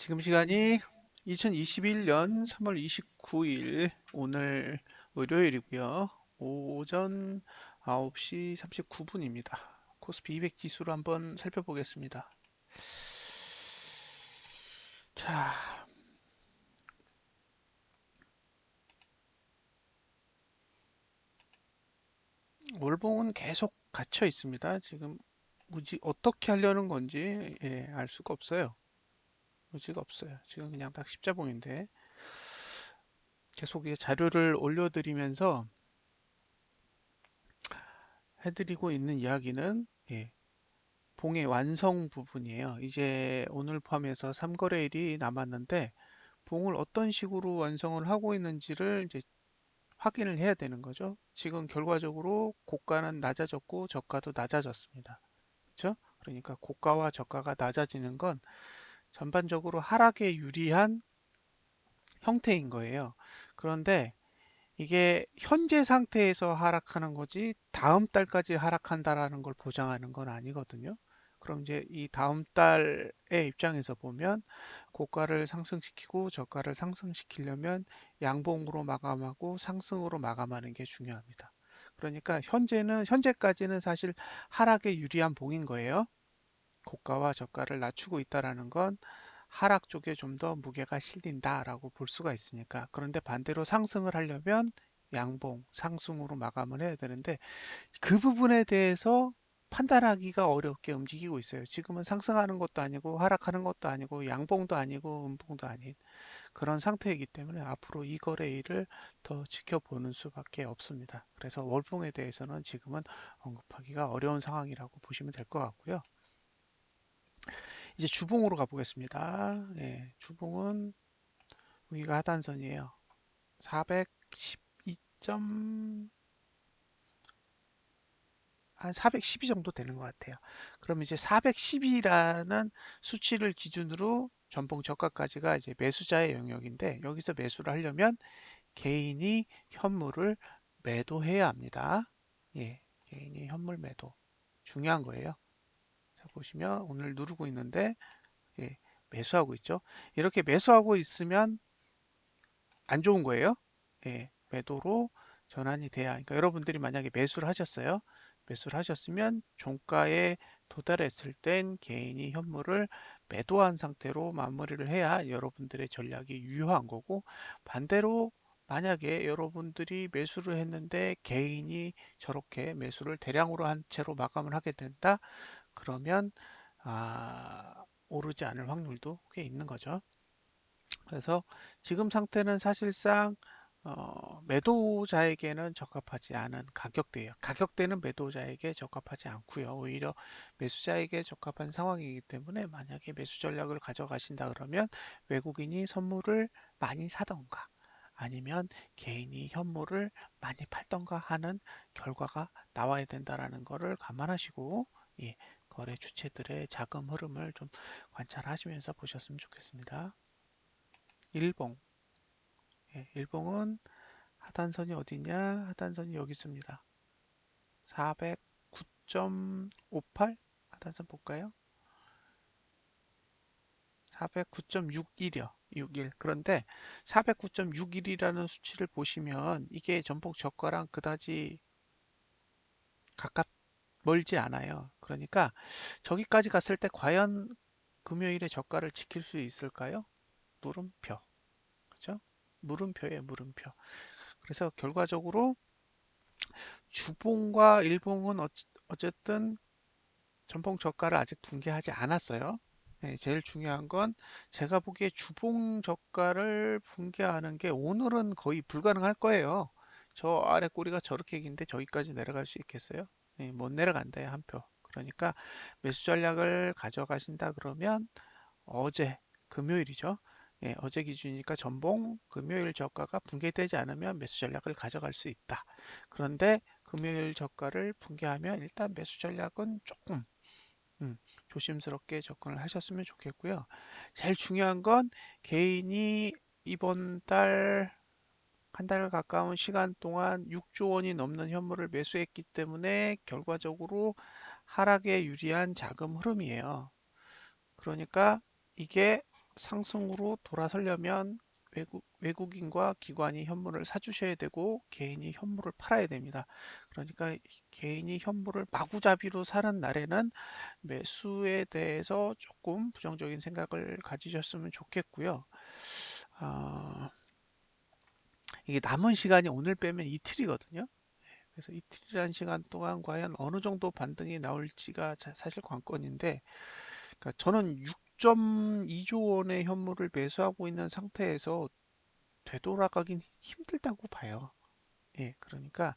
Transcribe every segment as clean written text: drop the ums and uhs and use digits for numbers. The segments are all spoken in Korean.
지금 시간이 2021년 3월 29일 오늘 월요일이고요. 오전 9시 39분입니다. 코스피 200 지수로 한번 살펴보겠습니다. 자, 월봉은 계속 갇혀 있습니다. 지금 어떻게 하려는 건지 알 수가 없어요. 의지가 없어요. 지금 그냥 딱 십자봉인데 계속 자료를 올려드리면서 해드리고 있는 이야기는 봉의 완성 부분이에요. 이제 오늘 포함해서 3거래일이 남았는데 봉을 어떤 식으로 완성을 하고 있는지를 이제 확인을 해야 되는 거죠. 지금 결과적으로 고가는 낮아졌고 저가도 낮아졌습니다. 그렇죠? 그러니까 고가와 저가가 낮아지는 건 전반적으로 하락에 유리한 형태인 거예요. 그런데 이게 현재 상태에서 하락하는 거지 다음 달까지 하락한다라는 걸 보장하는 건 아니거든요. 그럼 이제 이 다음 달의 입장에서 보면 고가를 상승시키고 저가를 상승시키려면 양봉으로 마감하고 상승으로 마감하는 게 중요합니다. 그러니까 현재까지는 사실 하락에 유리한 봉인 거예요. 고가와 저가를 낮추고 있다라는 건 하락 쪽에 좀 더 무게가 실린다라고 볼 수가 있으니까. 그런데 반대로 상승을 하려면 양봉, 상승으로 마감을 해야 되는데 그 부분에 대해서 판단하기가 어렵게 움직이고 있어요. 지금은 상승하는 것도 아니고 하락하는 것도 아니고 양봉도 아니고 음봉도 아닌 그런 상태이기 때문에 앞으로 이 거래일을 더 지켜보는 수밖에 없습니다. 그래서 월봉에 대해서는 지금은 언급하기가 어려운 상황이라고 보시면 될 것 같고요. 이제 주봉으로 가보겠습니다. 주봉은 여기가 하단선이에요. 412점 한 412 정도 되는 것 같아요. 그럼 이제 410이라는 수치를 기준으로 전봉 저가까지가 이제 매수자의 영역인데 여기서 매수를 하려면 개인이 현물을 매도해야 합니다. 개인이 현물 매도 중요한 거예요. 자, 보시면 오늘 누르고 있는데 매수하고 있죠. 이렇게 매수하고 있으면 안 좋은 거예요. 매도로 전환이 돼야. 그러니까 여러분들이 만약에 매수를 하셨어요. 매수를 하셨으면 종가에 도달했을 땐 개인이 현물을 매도한 상태로 마무리를 해야 여러분들의 전략이 유효한 거고 반대로 만약에 여러분들이 매수를 했는데 개인이 저렇게 매수를 대량으로 한 채로 마감을 하게 된다. 그러면 오르지 않을 확률도 꽤 있는 거죠. 그래서 지금 상태는 사실상 매도자에게는 적합하지 않은 가격대예요. 가격대는 매도자에게 적합하지 않고요. 오히려 매수자에게 적합한 상황이기 때문에 만약에 매수 전략을 가져가신다 그러면 외국인이 선물을 많이 사던가 아니면 개인이 현물을 많이 팔던가 하는 결과가 나와야 된다라는 것을 감안하시고 거래 주체들의 자금 흐름을 좀 관찰하시면서 보셨으면 좋겠습니다. 일봉. 일봉은 하단선이 어디냐? 하단선이 여기 있습니다. 409.58? 하단선 볼까요? 409.61이요. 61. 그런데 409.61이라는 수치를 보시면 이게 전복 저가랑 그다지 멀지 않아요. 그러니까 저기까지 갔을 때 과연 금요일에 저가를 지킬 수 있을까요? 물음표. 그죠? 물음표예요, 물음표. 그래서 결과적으로 주봉과 일봉은 어쨌든 전봉 저가를 아직 붕괴하지 않았어요. 제일 중요한 건 제가 보기에 주봉 저가를 붕괴하는 게 오늘은 거의 불가능할 거예요. 저 아래 꼬리가 저렇게 긴데 저기까지 내려갈 수 있겠어요? 못 내려간다요, 한 표. 그러니까 매수 전략을 가져가신다 그러면 어제 금요일이죠. 어제 기준이니까 전봉 금요일 저가가 붕괴되지 않으면 매수 전략을 가져갈 수 있다. 그런데 금요일 저가를 붕괴하면 일단 매수 전략은 조금 조심스럽게 접근을 하셨으면 좋겠고요. 제일 중요한 건 개인이 이번 달 한 달 가까운 시간 동안 6조 원이 넘는 현물을 매수했기 때문에 결과적으로 하락에 유리한 자금 흐름이에요. 그러니까 이게 상승으로 돌아서려면 외국인과 기관이 현물을 사주셔야 되고 개인이 현물을 팔아야 됩니다. 그러니까 개인이 현물을 마구잡이로 사는 날에는 매수에 대해서 조금 부정적인 생각을 가지셨으면 좋겠고요. 아, 이게 남은 시간이 오늘 빼면 이틀이거든요. 그래서 이틀이라는 시간 동안 과연 어느 정도 반등이 나올지가 사실 관건인데, 그러니까 저는 6.2조 원의 현물을 매수하고 있는 상태에서 되돌아가긴 힘들다고 봐요. 예, 그러니까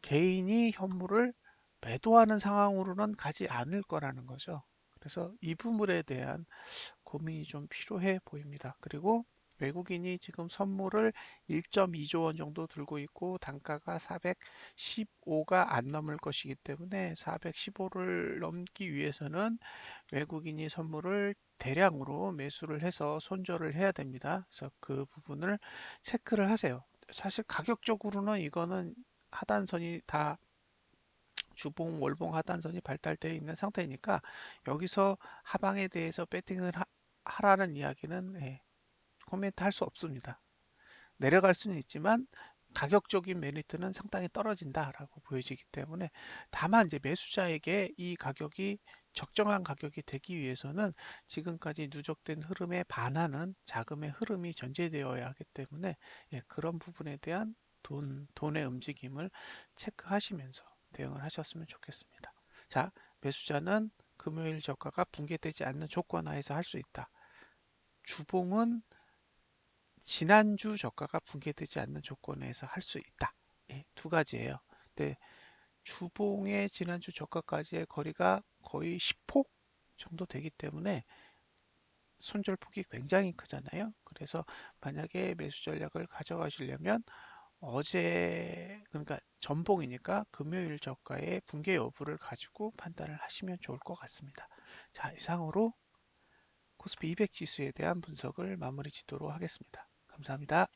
개인이 현물을 매도하는 상황으로는 가지 않을 거라는 거죠. 그래서 이 부분에 대한 고민이 좀 필요해 보입니다. 그리고 외국인이 지금 선물을 1.2조 원 정도 들고 있고 단가가 415가 안 넘을 것이기 때문에 415를 넘기 위해서는 외국인이 선물을 대량으로 매수를 해서 손절을 해야 됩니다. 그래서 그 부분을 체크를 하세요. 사실 가격적으로는 이거는 하단선이 다 주봉, 월봉 하단선이 발달되어 있는 상태니까 여기서 하방에 대해서 배팅을 하라는 이야기는 코멘트 할 수 없습니다. 내려갈 수는 있지만 가격적인 메리트는 상당히 떨어진다라고 보여지기 때문에 다만 이제 매수자에게 이 가격이 적정한 가격이 되기 위해서는 지금까지 누적된 흐름에 반하는 자금의 흐름이 전제되어야 하기 때문에 그런 부분에 대한 돈의 움직임을 체크하시면서 대응을 하셨으면 좋겠습니다. 자, 매수자는 금요일 저가가 붕괴되지 않는 조건 하에서 할 수 있다. 주봉은 지난주 저가가 붕괴되지 않는 조건에서 할 수 있다. 두 가지예요. 근데 주봉의 지난주 저가까지의 거리가 거의 10호 정도 되기 때문에 손절폭이 굉장히 크잖아요. 그래서 만약에 매수 전략을 가져가시려면 어제 그러니까 전봉이니까 금요일 저가의 붕괴 여부를 가지고 판단을 하시면 좋을 것 같습니다. 자, 이상으로 코스피 200 지수에 대한 분석을 마무리 짓도록 하겠습니다. 감사합니다.